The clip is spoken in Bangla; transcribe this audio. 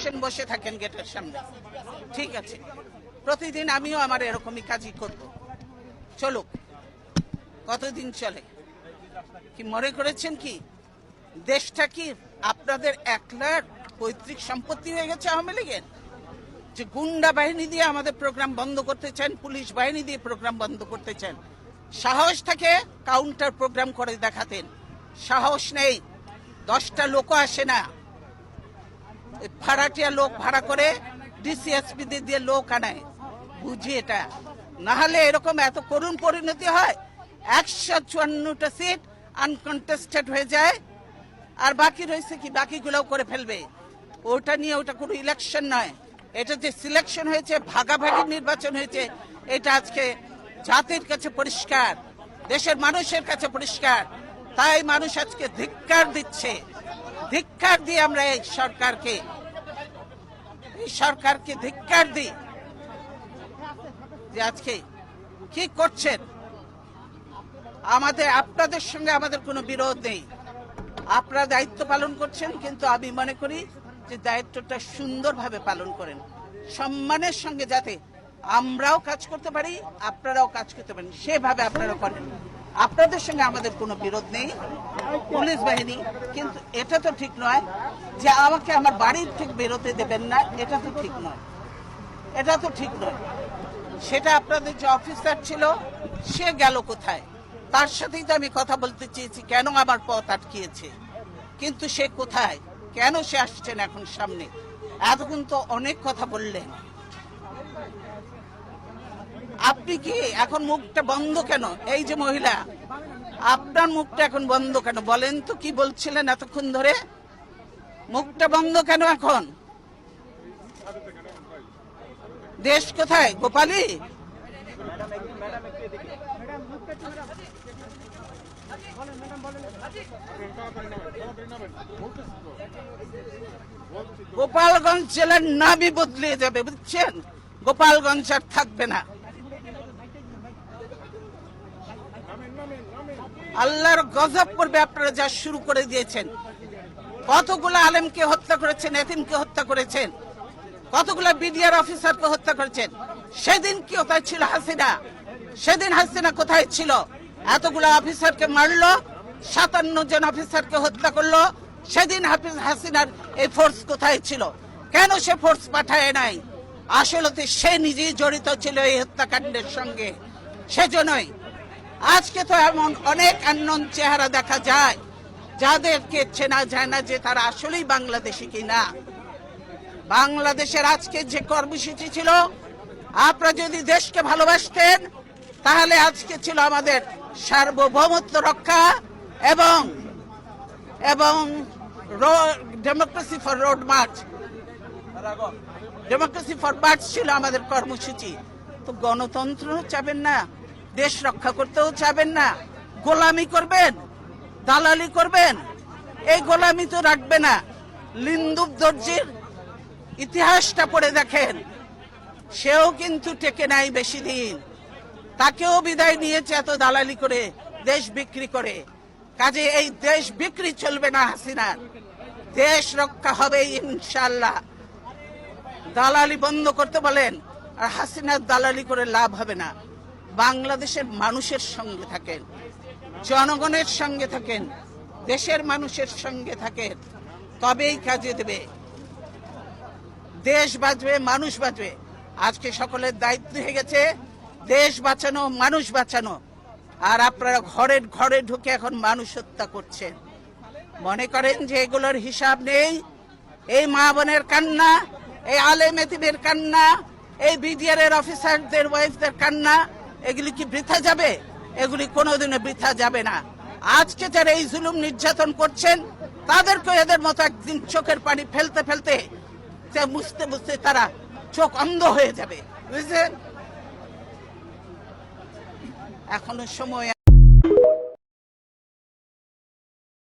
আসেন, বসে থাকেন গেটের সামনে, ঠিক আছে। প্রতিদিন আমিও আমার এরকমই কাজই করব, চলুক। কতদিন চলে? কি মনে করেছেন কি দেশটা কি আপনাদের একলার পৈতৃক সম্পত্তি হয়ে গেছে আওয়ামী লীগের? যে গুন্ডা বাহিনী দিয়ে আমাদের প্রোগ্রাম বন্ধ করতে চান, পুলিশ বাহিনী দিয়ে প্রোগ্রাম বন্ধ করতে চান। সাহস থাকে কাউন্টার প্রোগ্রাম করে দেখাতেন, সাহস নেই। 10টা লোক আসে না, ভাড়াটিয়া লোক ভাড়া করে ডিসিএসপি দিয়ে লোক আনায়, বুঝি এটা। না হলে এরকম এত করুণ পরিণতি হয়। 154টা সিট আনকন্টেস্টেড হয়ে যায়, আর বাকি রয়েছে কি? বাকিগুলোও করে ফেলবে। ওটা নিয়ে ওটা কোনো ইলেকশন নয়, এটা যে সিলেকশন হয়েছে, ভাগাভাগি নির্বাচন হয়েছে, এটা আজকে জাতির কাছে পরিষ্কার, দেশের মানুষের কাছে পরিষ্কার। তাই মানুষ আজকে ধিক্কার দিচ্ছে। ধিক্কার দিয়ে আমরা এই সরকারকে ধিক্কার দিই যে আজকে কি করছেন। আপনাদের সঙ্গে আমাদের কোনো বিরোধ নেই, আপনারা দায়িত্ব পালন করছেন, কিন্তু আমি মনে করি যে দায়িত্বটা সুন্দরভাবে পালন করেন, সম্মানের সঙ্গে, যাতে আমরাও কাজ করতে পারি, আপনারাও কাজ করতে পারেন, সেভাবে আপনারা করেন। আপনাদের সঙ্গে আমাদের কোনো বিরোধ নেই, পুলিশ বাহিনী। কিন্তু এটা তো ঠিক নয় যে আমাকে আমার বাড়ির থেকে বেরোতে দেবেন না, এটা তো ঠিক নয়, এটা তো ঠিক নয়। সেটা আপনাদের যে অফিসার ছিল সে গেল কোথায়? তার সাথেই তো আমি কথা বলতে চেয়েছি, কেন আমার পথ আটকিয়েছে, কিন্তু সে কোথায়? কেন সে আসছেন এখন সামনে? এতক্ষণ তো অনেক কথা বললেন, আপনি কি এখন মুখটা বন্ধ কেন? এই যে মহিলা, আপনার মুখটা এখন বন্ধ কেন? বলেন তো কি বলছিলেন এতক্ষণ ধরে? মুখটা বন্ধ কেন এখন? দেশ কোথায়? গোপালী? গোপালগঞ্জ জেলার নামই বদলে যাবে, বুঝছেন? গোপালগঞ্জ আর থাকবে না। আল্লাহর গজব পড়বে আপনারা যা শুরু করে দিয়েছেন। কতগুলো আলেমকে হত্যা করেছেন, এতিমকে হত্যা করেছেন, কতগুলো বিডিআর অফিসারকে হত্যা করেছেন। সেদিন কি কোথায় ছিল হাসিনা? সেদিন হাসিনা কোথায় ছিল? এতগুলো অফিসারকে মারলো, 57 জন অফিসারকে হত্যা করলো। সেদিন হাসিনার এই ফোর্স কোথায় ছিল? কেন সে ফোর্স পাঠায় নাই? আসলে সে নিজেই জড়িত ছিল এই হত্যাকাণ্ডের সঙ্গে। সেজন্যই আজকে তো এমন অনেক আননোন চেহারা দেখা যায়, যাদেরকে চেনা যায় না যে তারা আসলেই বাংলাদেশি কিনা। বাংলাদেশের আজকে যে কর্মসূচি ছিল, আপনারা যদি দেশকে ভালোবাসতেন তাহলে আজকে ছিল আমাদের সার্বভৌমত্ব রক্ষা এবং democracy for road March, democracy for March ছিল আমাদের কর্মসূচি। তো গণতন্ত্র চাবেন না, দেশ রক্ষা করতেও চাবেন না, গোলামি করবেন, দালালি করবেন। এই গোলামি তো রাখবে না। লিন্দুব দর্জির ইতিহাসটা পড়ে দেখেন, সেও কিন্তু টেকে নাই বেশি দিন, তাকেও বিদায় নিয়েছে এত দালালি করে, দেশ বিক্রি করে। কাজে এই দেশ বিক্রি চলবে না হাসিনার, দেশ রক্ষা হবে ইনশাআল্লাহ। দালালি বন্ধ করতে বলেন, আর হাসিনার দালালি করে লাভ হবে না। বাংলাদেশের মানুষের সঙ্গে থাকেন, জনগণের সঙ্গে থাকেন, দেশের মানুষের সঙ্গে থাকেন, তবেই কাজে দেবে। দেশ বাঁচবে, মানুষ বাঁচবে। আজকে সকলের দায়িত্ব হয়ে গেছে দেশ বাঁচানো, মানুষ বাঁচানো। আর আপনারা ঘরে ঘরে ঢুকে এখন মানুষ হত্যা করছেন। মনে করেন যে এগুলোর হিসাব নেই? এই মা বোনের কান্না, এই আলেম এতিমের কান্না, এই বিডিআর এর অফিসারদের ওয়াইফদের কান্না, এগুলি কি বৃথা যাবে? এগুলি কোনোদিনও বৃথা যাবে না। আজকে যারা এই জুলুম নির্যাতন করছেন, তাদেরকে এদের মতো একদিন চোখের পানি ফেলতে ফেলতে, বুঝতে বুঝতে তারা চোখ অন্ধ হয়ে যাবে, বুঝলেন? এখনো সময়